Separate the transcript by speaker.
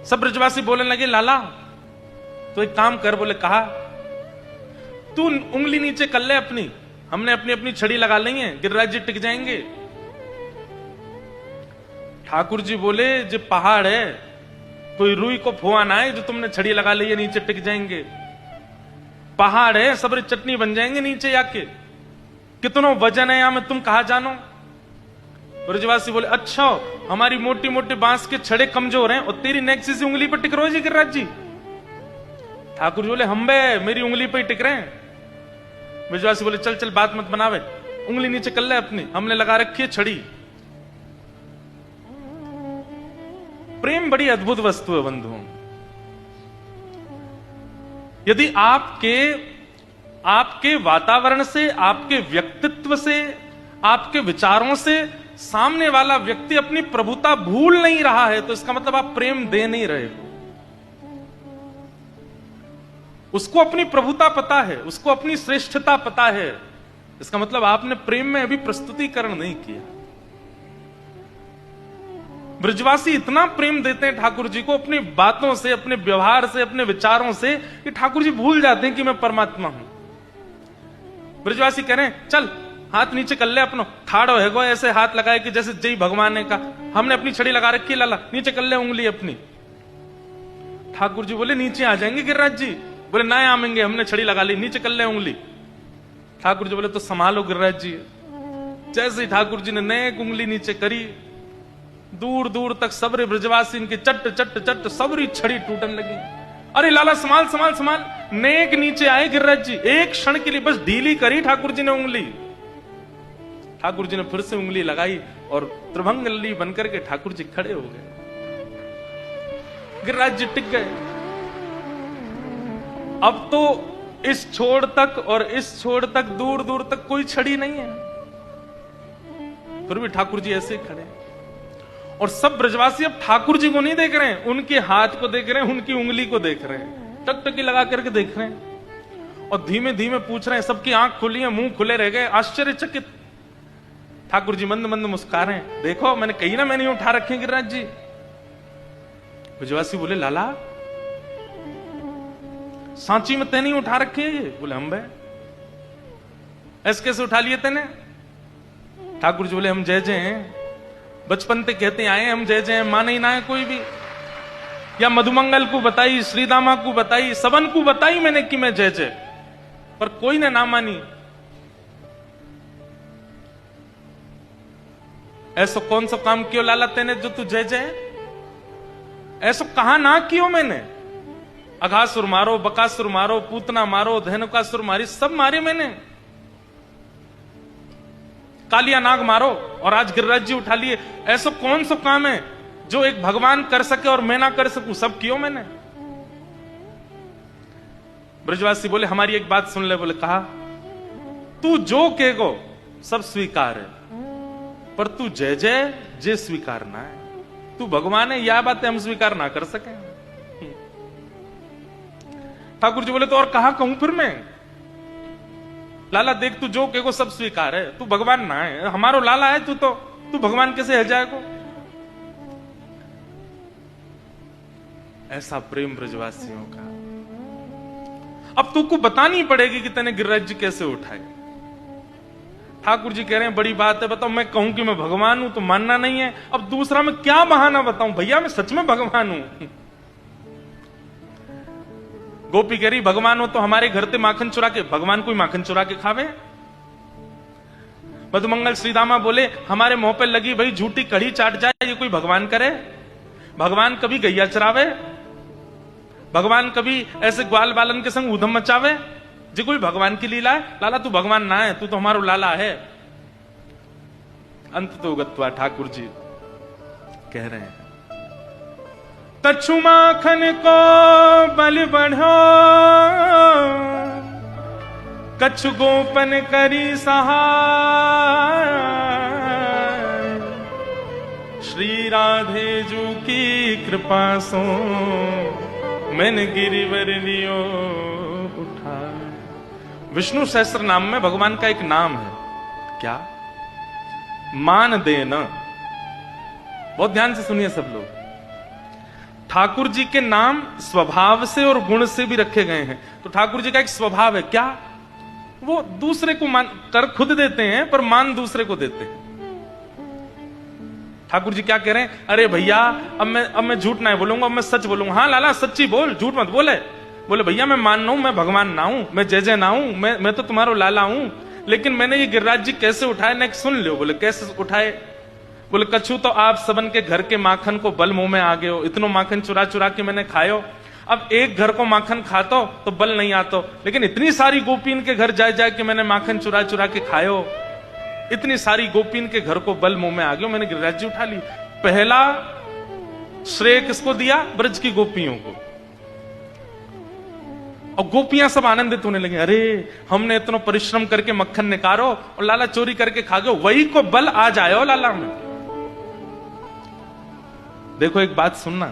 Speaker 1: सब ब्रजवासी बोलने लगे लाला तो एक काम कर, बोले कहा, तू उंगली नीचे कर ले अपनी, हमने अपनी अपनी छड़ी लगा ली है, गिरिराज जी टिक जाएंगे। ठाकुर जी बोले जो पहाड़ है, कोई रुई को फुआ ना है जो तुमने छड़ी लगा ली है नीचे टिक जाएंगे। पहाड़ है, सबरी चटनी बन जाएंगे नीचे आके, कितनो वजन है यहां में तुम कहा जानो। ब्रजवासी बोले अच्छा, हमारी मोटी मोटी बांस के छड़े कमजोर हैं और तेरी नेक्सी सी उंगली पर टिक रहे हो जी गिरिराज जी। ठाकुर जी बोले हम बे मेरी उंगली पर ही टिक रहे हैं। ब्रजवासी बोले चल चल बात मत बनावे, उंगली नीचे कर ले अपनी, हमने लगा रखी है छड़ी। प्रेम बड़ी अद्भुत वस्तु है बंधुओं। यदि आपके वातावरण से, आपके व्यक्तित्व से, आपके विचारों से सामने वाला व्यक्ति अपनी प्रभुता भूल नहीं रहा है, तो इसका मतलब आप प्रेम दे नहीं रहे हो। उसको अपनी प्रभुता पता है, उसको अपनी श्रेष्ठता पता है, इसका मतलब आपने प्रेम में अभी प्रस्तुतिकरण नहीं किया। ब्रजवासी इतना प्रेम देते हैं ठाकुर जी को अपनी बातों से, अपने व्यवहार से, अपने विचारों से, कि ठाकुर जी भूल जाते हैं कि मैं परमात्मा हूं। ब्रजवासी कह रहे हैं चल हाथ नीचे कर ले अपनो, ठाड़ो है गो, ऐसे हाथ लगाए कि जैसे जय भगवान ने कहा, हमने अपनी छड़ी लगा रखी, लाला नीचे कर ले उंगली अपनी। ठाकुर जी बोले नीचे आ जाएंगे गिरिराज जी। बोले ना आमेंगे, हमने छड़ी लगा ली, नीचे कर ले उंगली। ठाकुर जी बोले तो संभालो गिरिराज जी। जैसे ही ठाकुर जी ने नेक उंगली नीचे करी, दूर दूर तक सबरे ब्रजवासी इनके चट चट चट सबरी छड़ी टूटने लगी। अरे लाला संभाल संभाल संभाल, नेक नीचे आए गिरिराज जी, एक क्षण के लिए बस ढीली करी ठाकुर जी ने उंगली। ठाकुर जी ने फिर से उंगली लगाई और त्रिभंगली बनकर के ठाकुर जी खड़े हो गए, गिरिराज जी टिक गए। अब तो इस छोर तक और इस छोर तक दूर दूर तक कोई छड़ी नहीं है, फिर भी ठाकुर जी ऐसे ही खड़े। और सब ब्रजवासी अब ठाकुर जी को नहीं देख रहे हैं, उनके हाथ को देख रहे हैं, उनकी उंगली को देख रहे हैं, टकटकी लगा करके देख रहे हैं और धीमे धीमे पूछ रहे हैं। सबकी आंख खुली है, मुंह खुले रह गए, आश्चर्यचकित। ठाकुर जी मंद मंद मुस्कुरा रहे हैं, देखो मैंने कही ना, मैंने उठा रखे गिरिराज जी। ब्रजवासी बोले लाला सांची में तेने उठा रखे ये? बोले हम बे ऐसे कैसे उठा लिए तेने? ठाकुर जी बोले हम जय जय हैं, बचपन से कहते आए हम जय जय, माने ही ना है कोई भी। या मधुमंगल को बताई, श्रीदामा को बताई, सबन को बताई मैंने कि मैं जय जय, पर कोई ने ना मानी। ऐसा कौन सा काम कियो लाला तेने जो तू जय जय? ऐसा कहा ना कियो मैंने? अघासुर मारो, बकासुर मारो, पूतना मारो, धेनुकासुर मारी, सब मारे मैंने। कालिया नाग मारो और आज गिरिराज जी उठा लिए। ऐसा कौन सा काम है जो एक भगवान कर सके और मैं ना कर सकूं? सब कियो मैंने। ब्रजवासी बोले हमारी एक बात सुन ले। बोले कहा, तू जो कहेगो सब स्वीकार है, पर तू जय जय जे स्वीकार ना है। तू भगवान है, यह बातें हम स्वीकार ना कर सके। ठाकुर जी बोले तो और कहा कहूं फिर मैं? लाला देख तू जो कहेगो सब स्वीकार है, तू भगवान ना है, हमारो लाला है तू, तो तू भगवान कैसे है जाएगो? ऐसा प्रेम ब्रजवासियों का। अब तू को बतानी पड़ेगी कि तेने गिरिराज जी कैसे उठाए। ठाकुर जी कह रहे हैं बड़ी बात है, बताओ मैं कहूं कि मैं भगवान हूं तो मानना नहीं है, अब दूसरा मैं क्या बहाना बताऊं? भैया मैं सच में भगवान हूं। गोपी कह रही भगवान हो तो हमारे घर से माखन चुरा के, भगवान कोई माखन चुरा के खावे? मधुमंगल श्रीदामा बोले हमारे मुंह पे लगी भाई झूठी कड़ी चाट जाए, ये कोई भगवान करे? भगवान कभी गैया चरावे? भगवान कभी ऐसे ग्वाल बालन के संग उधम मचावे? जी कोई भगवान की लीला है? लाला तू भगवान ना है, तू तो हमारो लाला है। अंत तो गत्वा ठाकुर जी कह रहे हैं, तछु माखन को बल बढ़ो, कछु गोपन करी सहाय, श्री राधे जू की कृपा सो मैंने गिरिवर लियो उठा। विष्णु सहस्त्र नाम में भगवान का एक नाम है, क्या? मान देना। बहुत ध्यान से सुनिए सब लोग। ठाकुर जी के नाम स्वभाव से और गुण से भी रखे गए हैं। तो ठाकुर जी का एक स्वभाव है क्या, वो दूसरे को मान कर खुद देते हैं पर मान दूसरे को देते हैं। ठाकुर जी क्या कह रहे हैं, अरे भैया अब मैं झूठ नहीं बोलूंगा, अब मैं सच बोलूंगा। हाँ लाला सच्ची बोल, झूठ मत बोले। बोले भैया मैं मान रहा हूं, मैं भगवान ना हूं, मैं जय जय ना हूं, मैं तो तुम्हारा लाला हूं, लेकिन मैंने ये गिरिराज जी कैसे उठाए ना सुन लो। बोले कैसे उठाए? बोले कछु तो आप सबन के घर के माखन को बल मुंह में आ गए हो, इतनो माखन चुरा चुरा के मैंने खायो। अब एक घर को माखन खातो तो बल नहीं आतो, लेकिन इतनी सारी गोपीन के घर जाए जाए के मैंने माखन चुरा चुरा के खायो, इतनी सारी गोपीन के घर को बल मुंह में आ गयो, मैंने गिरिराज जी उठा ली। पहला श्रेय किसको दिया? ब्रज की गोपियों को। और गोपियां सब आनंदित होने लगी, अरे हमने इतना परिश्रम करके मक्खन निकालो और लाला चोरी करके खा गयो, वही को बल आ जाए लाला में। देखो एक बात सुनना,